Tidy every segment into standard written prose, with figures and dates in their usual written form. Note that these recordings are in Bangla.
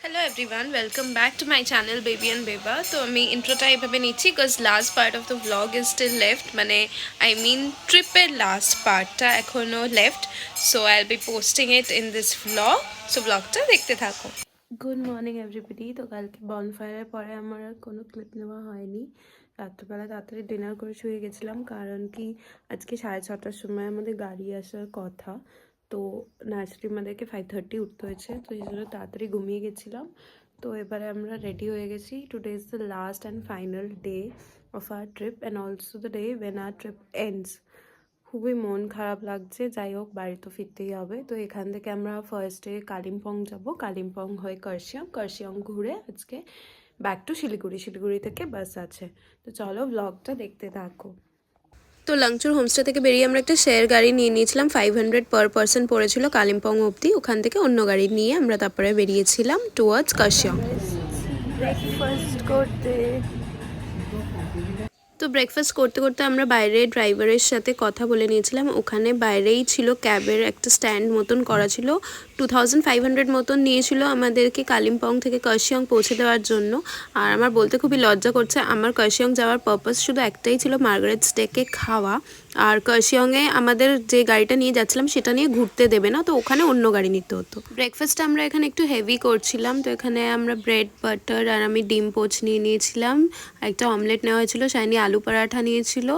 Hello everyone, welcome back to my channel Baby and Beba. তো আমি ইন্ট্রোটা এভাবে নিচ্ছি because last part of the vlog is still left, মানে আই মিন ট্রিপের লাস্ট পার্টটা এখনও left. So I will be posting it in this vlog, so ভ্লগটা দেখতে থাকো। Good morning everybody. তো কালকে বনফায়ারের পরে আমার আর কোনো ক্লিপ নেওয়া হয়নি। রাত্রেবেলা তাড়াতাড়ি ডিনার করে শুয়ে গেছিলাম, কারণ কি আজকে 6:30টার সময় আমাদের গাড়ি আসার কথা। তো ন্যাচারালি আমাদেরকে 5:30 উঠতে হয়েছে, তো এই জন্য তাড়াতাড়ি ঘুমিয়ে গেছিলাম। তো এবারে আমরা রেডি হয়ে গেছি। Today is the last and final day of our trip and also the day when our trip ends. খুবই মন খারাপ লাগছে, যাই হোক বাড়ি তো ফিরতেই হবে। তো এখান থেকে আমরা ফার্স্টে কালিম্পং যাব, কালিম্পং হয়ে কার্শিয়ং ঘুরে আজকে ব্যাক টু শিলিগুড়ি থেকে বাস আছে। তো চলো ব্লগটা দেখতে থাকো। তো লাংচুর হোমস্টে থেকে বেরিয়ে আমরা একটা শেয়ার গাড়ি নিয়ে নিয়েছিলাম, 500 পার পারসন পড়েছিল কালিম্পং অবধি। ওখান থেকে অন্য গাড়ি নিয়ে আমরা তারপরে বেরিয়েছিলাম টুয়ার্ডস কার্শিয়ং। ব্রেকফাস্ট করতে তো ব্রেকফাস্ট করতে করতে আমরা বাইরে ড্রাইভারের সাথে কথা বলে নিয়েছিলাম। ওখানে বাইরেই ছিল ক্যাবের একটা স্ট্যান্ড মতন করা ছিল, 2500 মতন নিয়েছিল আমাদেরকে কালিম্পং থেকে কার্শিয়ং পৌঁছে দেওয়ার জন্য। আর আমার বলতে খুবই লজ্জা করছে, আমার কার্শিয়ং যাওয়ার পারপাস শুধু একটাই ছিল, মার্গারেটস ডেকে খাওয়া। আর কার্শিয়ংয়ে আমাদের যে গাড়িটা নিয়ে যাচ্ছিলাম সেটা নিয়ে ঘুরতে দেবে না, তো ওখানে অন্য গাড়ি নিতে হতো। ব্রেকফাস্টটা আমরা এখানে একটু হেভি করছিলাম, তো এখানে আমরা ব্রেড বাটার আর আমি ডিম পোচ নিয়ে নিয়েছিলাম, একটা অমলেট নেওয়া হয়েছিল, শাইনি আলু পরাঠা নিয়েছিল,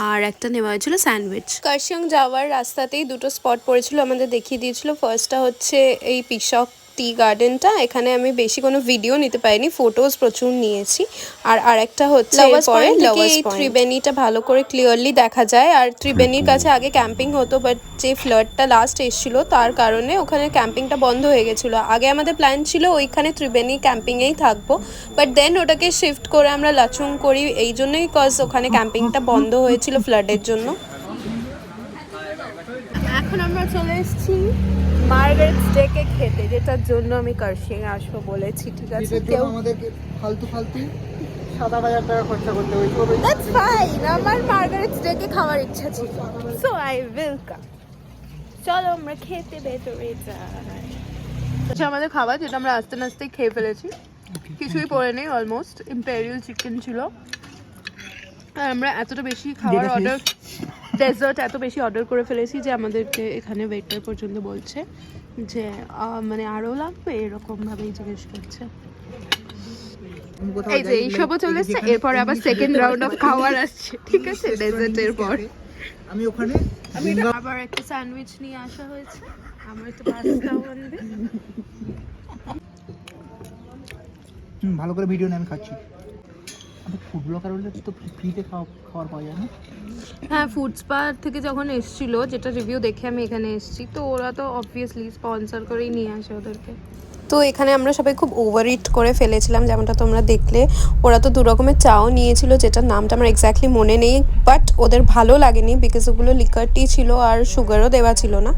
আর একটা নেওয়া হয়েছিল স্যান্ডউইচ। কার্শিয়ং যাওয়ার রাস্তাতেই দুটো স্পট পড়েছিল, আমাদের দেখিয়ে দিয়েছিল। ফার্স্টটা হচ্ছে এই পিশক টি গার্ডেনটা, এখানে আমি বেশি কোনো ভিডিও নিতে পারিনি, ফটোজ প্রচুর নিয়েছি। আর আরেকটা হচ্ছে পরে এই ত্রিবেণীটা ভালো করে ক্লিয়ারলি দেখা যায়। আর ত্রিবেণীর কাছে আগে ক্যাম্পিং হতো, বাট যে ফ্লাডটা লাস্ট এসেছিল তার কারণে ওখানে ক্যাম্পিংটা বন্ধ হয়ে গেছিলো। আগে আমাদের প্ল্যান ছিল ওইখানে ত্রিবেণী ক্যাম্পিংয়েই থাকবো, বাট দেন ওটাকে শিফট করে আমরা লাচুং করি, এই জন্যই কজ ওখানে ক্যাম্পিংটা বন্ধ হয়েছিল ফ্লাডের জন্য। এখন আমরা চলে এসেছি মার্গারেটস ডেকে খেতে, যেটার জন্য আমি কার্শিয়ং আসবো বলেছি। ঠিক আছে, কেউ আমাদেরকে ফালতু 7,000 টাকা খরচা করতে হয়েছে। দ্যাটস ফাইন, আমার মার্গারেটস ডেকে খাওয়ার ইচ্ছা ছিল, সো আই উইল কাম। চলো আমরা খেতে ভেতরে যাই। আচ্ছা, আমাদের খাবার যেটা আমরা আস্তে আস্তে খেয়ে ফেলেছি, কিছুই পড়ে নেই, অলমোস্ট ইম্পেরিয়াল চিকেন ছিল। আর আমরা এতটা বেশি খাবার অর্ডার, ডেজার্ট এত বেশি অর্ডার করে ফেলেছি যে আমাদেরকে এখানে ওয়েটার পর্যন্ত বলছে যে মানে আরও লাগবে, এরকমভাবেই জিজ্ঞেস করছে। এই যে এইসবও চলে এসছে, এরপরে আবার সেকেন্ড রাউন্ড অফ খাবার আসছে, ঠিক আছে, ডেজার্টের পর। আমি ওখানে আবার একটা স্যান্ডউইচ নিয়ে আসা হয়েছে, আমার একটু পাস্তাও আনবে। ভালো করে ভিডিও নিয়ে আমি খাচ্ছি। ফুড ব্লগার হলে তো ফ্রিতে খাবার পাওয়া যায় না? হ্যাঁ, ফুড স্পা থেকে যখন এসেছিল, যেটা রিভিউ দেখে আমি এখানে এসেছি, তো ওরা তো অবভিয়াসলি স্পন্সর করেই নিয়ে আসে ওদেরকে। তো এখানে আমরা সবাই খুব ওভার ইট করে ফেলেছিলাম, যেমনটা তোমরা দেখলে। ওরা তো 2 রকমের চাও নিয়েছিল, যেটার নামটা আমার এক্স্যাক্টলি মনে নেই, বাট ওদের ভালো লাগেনি বিকজ ওগুলো লিকার টি ছিল আর সুগারও দেওয়া ছিল না।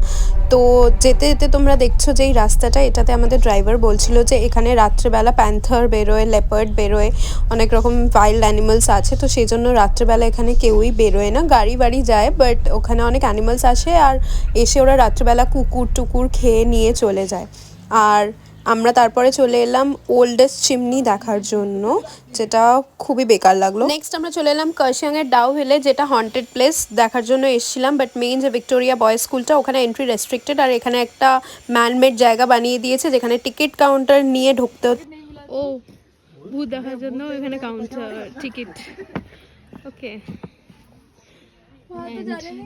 তো যেতে যেতে তোমরা দেখছো যে এই রাস্তাটা, এটাতে আমাদের ড্রাইভার বলছিল যে এখানে রাত্রেবেলা প্যান্থার বেরোয়, লেপার্ড বেরোয়, অনেক রকম ওয়াইল্ড অ্যানিমালস আছে, তো সেই জন্য রাত্রেবেলা এখানে কেউই বেরোয় না, গাড়ি বাড়ি যায়, বাট ওখানে অনেক অ্যানিমালস আসে, আর এসে ওরা রাত্রেবেলা কুকুর টুকুর খেয়ে নিয়ে চলে যায়। আর আমরা তারপরে চলে এলাম ওল্ডেস্ট চিমনি দেখার জন্য, যেটা খুবই বেকার লাগলো। নেক্সট আমরা চলে এলাম কার্শিয়ংয়ের ডাউ হিলে, যেটা হন্টেড প্লেস দেখার জন্য এসেছিলাম, বাট মেইন যে ভিক্টোরিয়া বয়েজ স্কুলটা, ওখানে এন্ট্রি রেস্ট্রিক্টেড। আর এখানে একটা ম্যানমেড জায়গা বানিয়ে দিয়েছে যেখানে টিকিট কাউন্টার নিয়ে ঢুকতে হতো। ও ভূত দেখার জন্য এখানে কাউন্টার টিকিট, ওকে।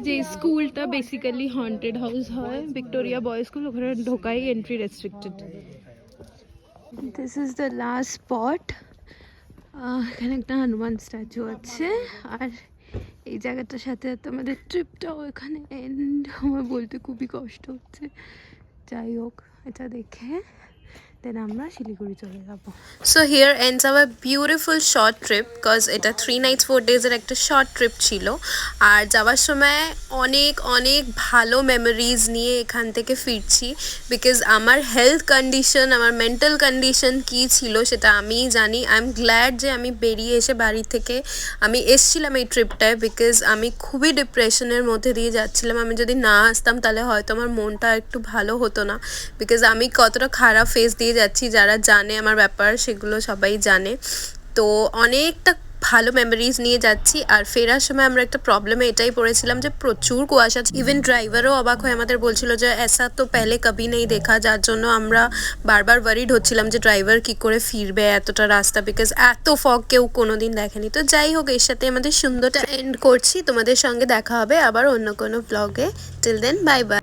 যে স্কুলটা বেসিক্যালি হন্টেড হাউস হয়, ভিক্টোরিয়া বয়েজ স্কুল, ওখানে ঢোকাই entry restricted. This is the last spot. এখানে একটা হনুমান স্ট্যাচু আছে, আর এই জায়গাটার সাথে আমাদের ট্রিপটাও এখানে এন্ড। আমার বলতে খুবই কষ্ট হচ্ছে, যাই হোক এটা দেখে দেন আমরা শিলিগুড়ি চলে যাবো। So here ends hour beautiful short trip, because এটা 3 nights 4 days-এর একটা শর্ট ট্রিপ ছিল। আর যাওয়ার সময় অনেক অনেক ভালো মেমোরিজ নিয়ে এখান থেকে ফিরছি, বিকজ আমার হেলথ কন্ডিশন, আমার মেন্টাল কন্ডিশন কী ছিল সেটা আমিই জানি। আই এম গ্ল্যাড যে আমি বেরিয়ে এসে বাড়ি থেকে আমি এসছিলাম এই ট্রিপটায়, বিকজ আমি খুবই ডিপ্রেশনের মধ্যে দিয়ে যাচ্ছিলাম। আমি যদি না আসতাম তাহলে হয়তো আমার মনটা একটু ভালো হতো না, বিকজ আমি কতটা খারাপ ফেস দিয়ে নিয়ে যাচ্ছি, যারা জানে আমার ব্যাপার সেগুলো সবাই জানে। তো অনেকটা ভালো মেমোরিজ নিয়ে যাচ্ছি। আর ফেরার সময় আমরা একটা প্রবলেমে এটাই পড়েছিলাম যে প্রচুর কুয়াশা, ইভেন ড্রাইভারও অবাক হয়ে আমাদের বলছিল যে এসা তো পেলে কবি নেই দেখা, যার জন্য আমরা বারবার ওয়ারিড হচ্ছিলাম যে ড্রাইভার কি করে ফিরবে এতটা রাস্তা, বিকজ এত ফগ কেউ কোনোদিন দেখেনি। তো যাই হোক, এর সাথে আমাদের সুন্দরটা এন্ড করছি। তোমাদের সঙ্গে দেখা হবে আবার অন্য কোনো ব্লগে। Till then bye by.